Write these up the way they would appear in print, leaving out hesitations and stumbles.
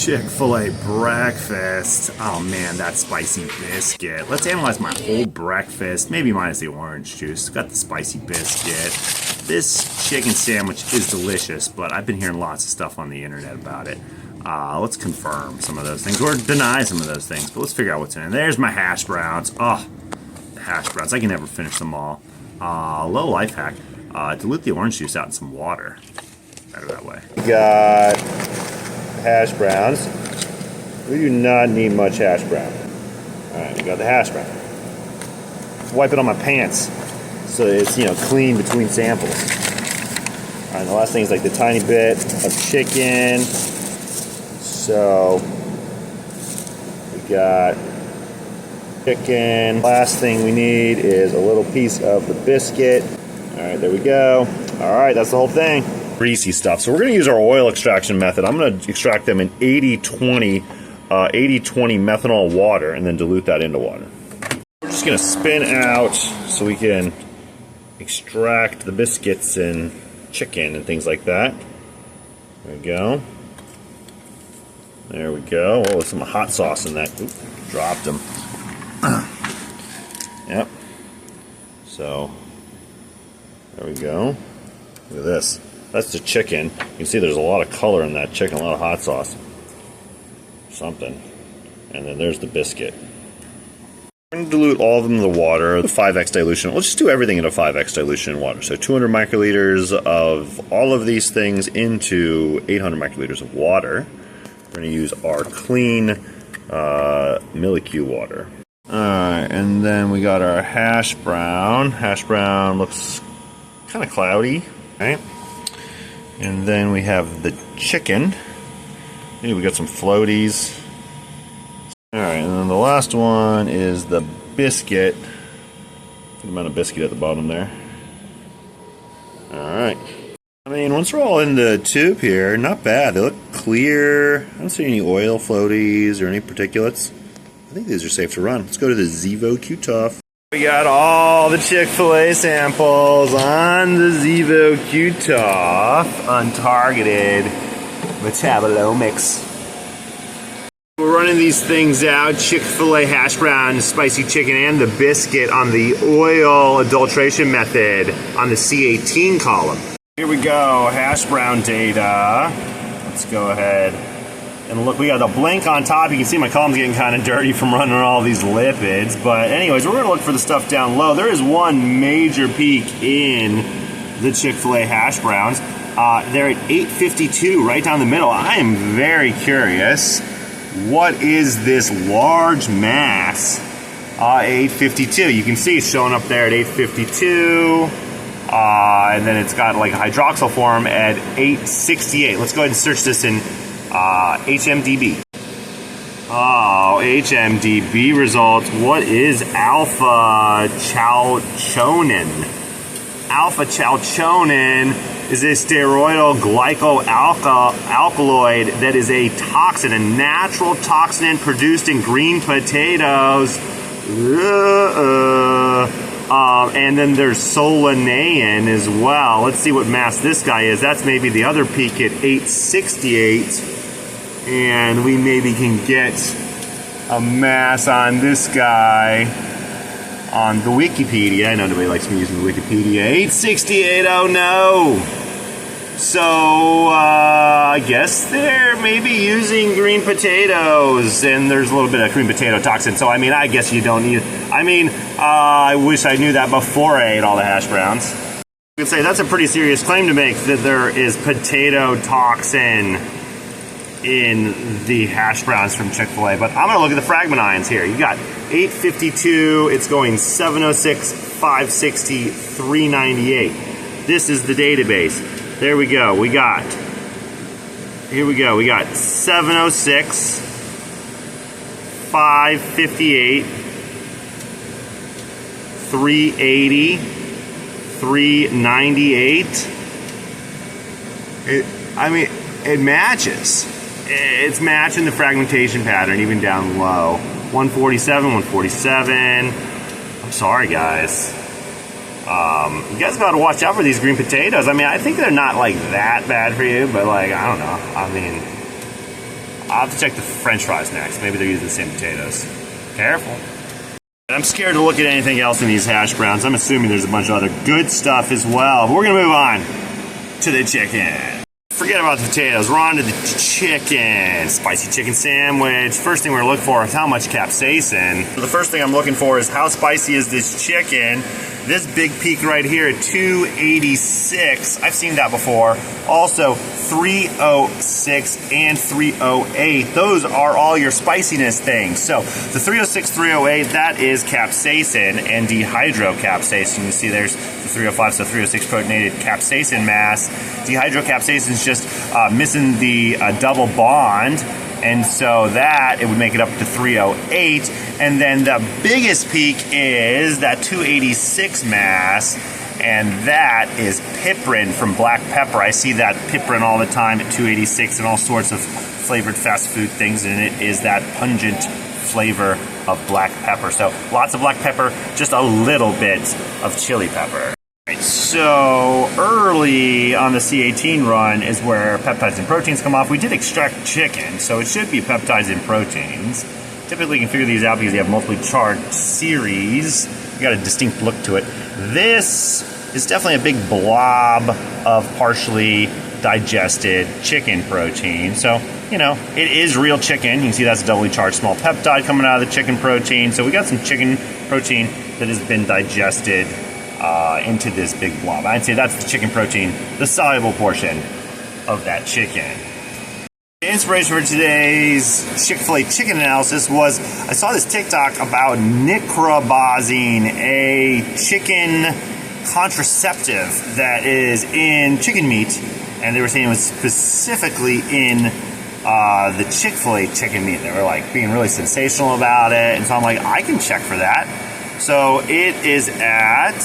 Chick-fil-A breakfast. Oh man, that spicy biscuit. Let's analyze my whole breakfast, maybe minus the orange juice. Got the spicy biscuit. This chicken sandwich is delicious, but I've been hearing lots of stuff on the internet about it. Let's confirm some of those things, or deny some of those things, but let's figure out what's in it. There's my hash browns. Oh, the hash browns. I can never finish them all. Little life hack. Dilute the orange juice out in some water. Better that way. We got hash browns. We do not need much hash brown. Alright, we got the hash brown. Wipe it on my pants so it's, clean between samples. Alright, the last thing is like the tiny bit of chicken. So we got chicken. Last thing we need is a little piece of the biscuit. Alright, there we go. Alright, that's the whole thing. Greasy stuff. So we're going to use our oil extraction method. I'm going to extract them in 80-20 methanol water and then dilute that into water. We're just going to spin out so we can extract the biscuits and chicken and things like that. There we go. There we go. Oh, some hot sauce in that. Oop, dropped them. Yep. So, there we go. Look at this. That's the chicken. You can see there's a lot of color in that chicken, a lot of hot sauce. Something. And then there's the biscuit. We're going to dilute all of them in the water, the 5x dilution. Let's just do everything in a 5x dilution in water. So 200 microliters of all of these things into 800 microliters of water. We're going to use our clean Milky water. Alright, and then we got our hash brown. Hash brown looks kind of cloudy, right? And then we have the chicken. Maybe we got some floaties. Alright, and then the last one is the biscuit. Good amount of biscuit at the bottom there. Alright. I mean, once we're all in the tube here, not bad. They look clear. I don't see any oil floaties or any particulates. I think these are safe to run. Let's go to the Zevo Q-Tough. We got all the Chick-fil-A samples on the Zevo Q-Tough. Untargeted metabolomics. We're running these things out, Chick-fil-A hash brown, spicy chicken, and the biscuit on the oil adulteration method on the C18 column. Here we go, hash brown data. Let's go ahead and look. We got the blank on top. You can see my column's getting kind of dirty from running all these lipids. But anyways, we're going to look for the stuff down low. There is one major peak in the Chick-fil-A hash browns. They're at 852, right down the middle. I am very curious. What is this large mass? 852. You can see it's showing up there at 852. And then it's got like a hydroxyl form at 868. Let's go ahead and search this in HMDB. Oh, HMDB results. What is alpha chalchonin? Alpha chalchonin is a steroidal glycoalkaloid that is a toxin, a natural toxin produced in green potatoes. And then there's solanain as well. Let's see what mass this guy is. That's maybe the other peak at 868. And we maybe can get a mass on this guy on the Wikipedia. I know nobody likes me using the Wikipedia. 868, oh no! So, I guess they're maybe using green potatoes, and there's a little bit of green potato toxin. So, I mean, I guess you don't need... I wish I knew that before I ate all the hash browns. You could say that's a pretty serious claim to make, that there is potato toxin in the hash browns from Chick-fil-A. But I'm going to look at the fragment ions here. You got 852, it's going 706, 560, 398. This is the database. There we go. Here we go. We got 706, 558, 380, 398. It matches. It's matching the fragmentation pattern even down low. 147, 147. I'm sorry, guys. You guys got to watch out for these green potatoes. I mean, I think they're not like that bad for you, but like, I don't know. I mean, I'll have to check the French fries next. Maybe they're using the same potatoes. Careful. I'm scared to look at anything else in these hash browns. I'm assuming there's a bunch of other good stuff as well. But we're gonna move on to the chicken. Forget about the potatoes. We're on to the chicken. Spicy chicken sandwich. First thing we're gonna look for is how much capsaicin. So the first thing I'm looking for is how spicy is this chicken. This big peak right here at 286. I've seen that before. Also 306 and 308. Those are all your spiciness things. So the 306, 308, that is capsaicin and dehydrocapsaicin. You see there's the 305, so 306 protonated capsaicin mass. Dehydrocapsaicin is just missing the double bond. And so that, it would make it up to 308. And then the biggest peak is that 286 mass. And that is piperin from black pepper. I see that piperin all the time at 286 and all sorts of flavored fast food things. And it is that pungent flavor of black pepper. So lots of black pepper, just a little bit of chili pepper. So early on the C18 run is where peptides and proteins come off. We did extract chicken, so it should be peptides and proteins. Typically you can figure these out because you have multiply charged series. You got a distinct look to it. This is definitely a big blob of partially digested chicken protein. So, you know, it is real chicken. You can see that's a doubly charged small peptide coming out of the chicken protein. So we got some chicken protein that has been digested into this big blob. I'd say that's the chicken protein, the soluble portion of that chicken. The inspiration for today's Chick-fil-A chicken analysis was I saw this TikTok about nicrobazine, a chicken contraceptive that is in chicken meat, and they were saying it was specifically in the Chick-fil-A chicken meat. They were like being really sensational about it, and so I'm like, I can check for that. So it is at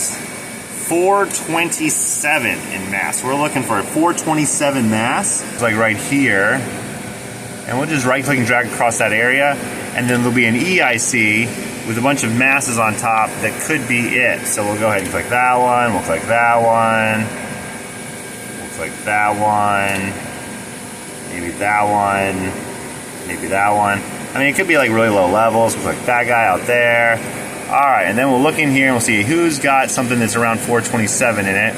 427 in mass. We're looking for a 427 mass. It's like right here. And we'll just right click and drag across that area. And then there'll be an EIC with a bunch of masses on top that could be it. So we'll go ahead and click that one. We'll click that one. We'll click that one. Maybe that one. Maybe that one. I mean, it could be like really low levels. We'll click that guy out there. All right, and then we'll look in here and we'll see who's got something that's around 427 in it.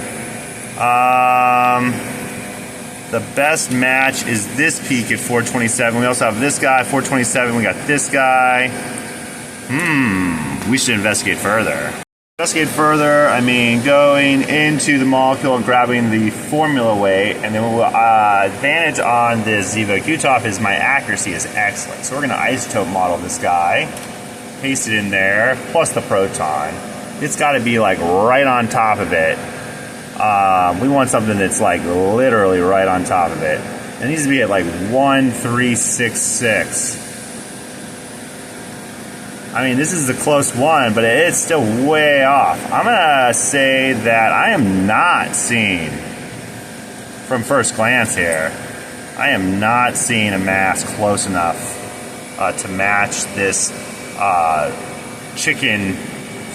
The best match is this peak at 427. We also have this guy, 427. We got this guy. We should investigate further. I mean, going into the molecule and grabbing the formula weight, and then we'll, advantage on this Zevo Q-Top is my accuracy is excellent. So we're gonna isotope model this guy. Paste it in there, plus the proton. It's got to be like right on top of it. We want something that's like literally right on top of it. It needs to be at like 1366. I mean, this is a close one, but it's still way off. I'm gonna say that I am not seeing, from first glance here, I am not seeing a mass close enough to match this chicken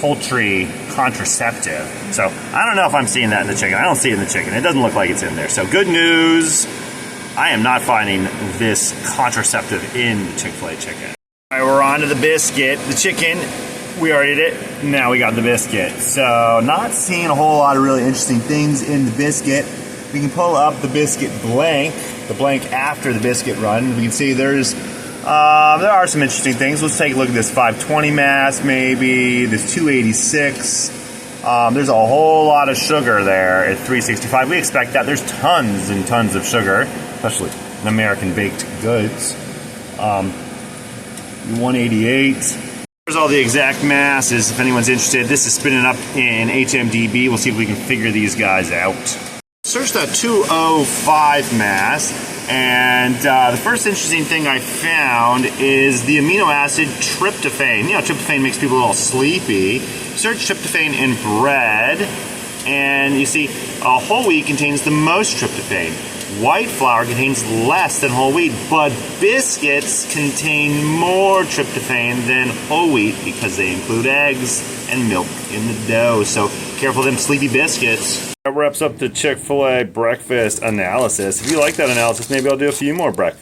poultry contraceptive. So I don't know if I'm seeing that in the chicken. I don't see it in the chicken. It doesn't look like it's in there. So good news, I am not finding this contraceptive in the Chick-fil-A chicken. All right, we're on to the biscuit. The chicken, we already did it. Now we got the biscuit. So not seeing a whole lot of really interesting things in the biscuit. We can pull up the biscuit blank, the blank after the biscuit run. We can see there are some interesting things. Let's take a look at this 520 mass, maybe this 286. There's a whole lot of sugar there at 365. We expect that. There's tons and tons of sugar, especially in American baked goods. 188. Here's all the exact masses if anyone's interested. This is spinning up in HMDB. We'll see if we can figure these guys out. Search that 205 mass. And the first interesting thing I found is the amino acid tryptophan. You know, tryptophan makes people a little sleepy. Search tryptophan in bread, and you see whole wheat contains the most tryptophan. White flour contains less than whole wheat, but biscuits contain more tryptophan than whole wheat because they include eggs and milk in the dough. So careful of them sleepy biscuits. That wraps up the Chick-fil-A breakfast analysis. If you like that analysis, maybe I'll do a few more breakfasts.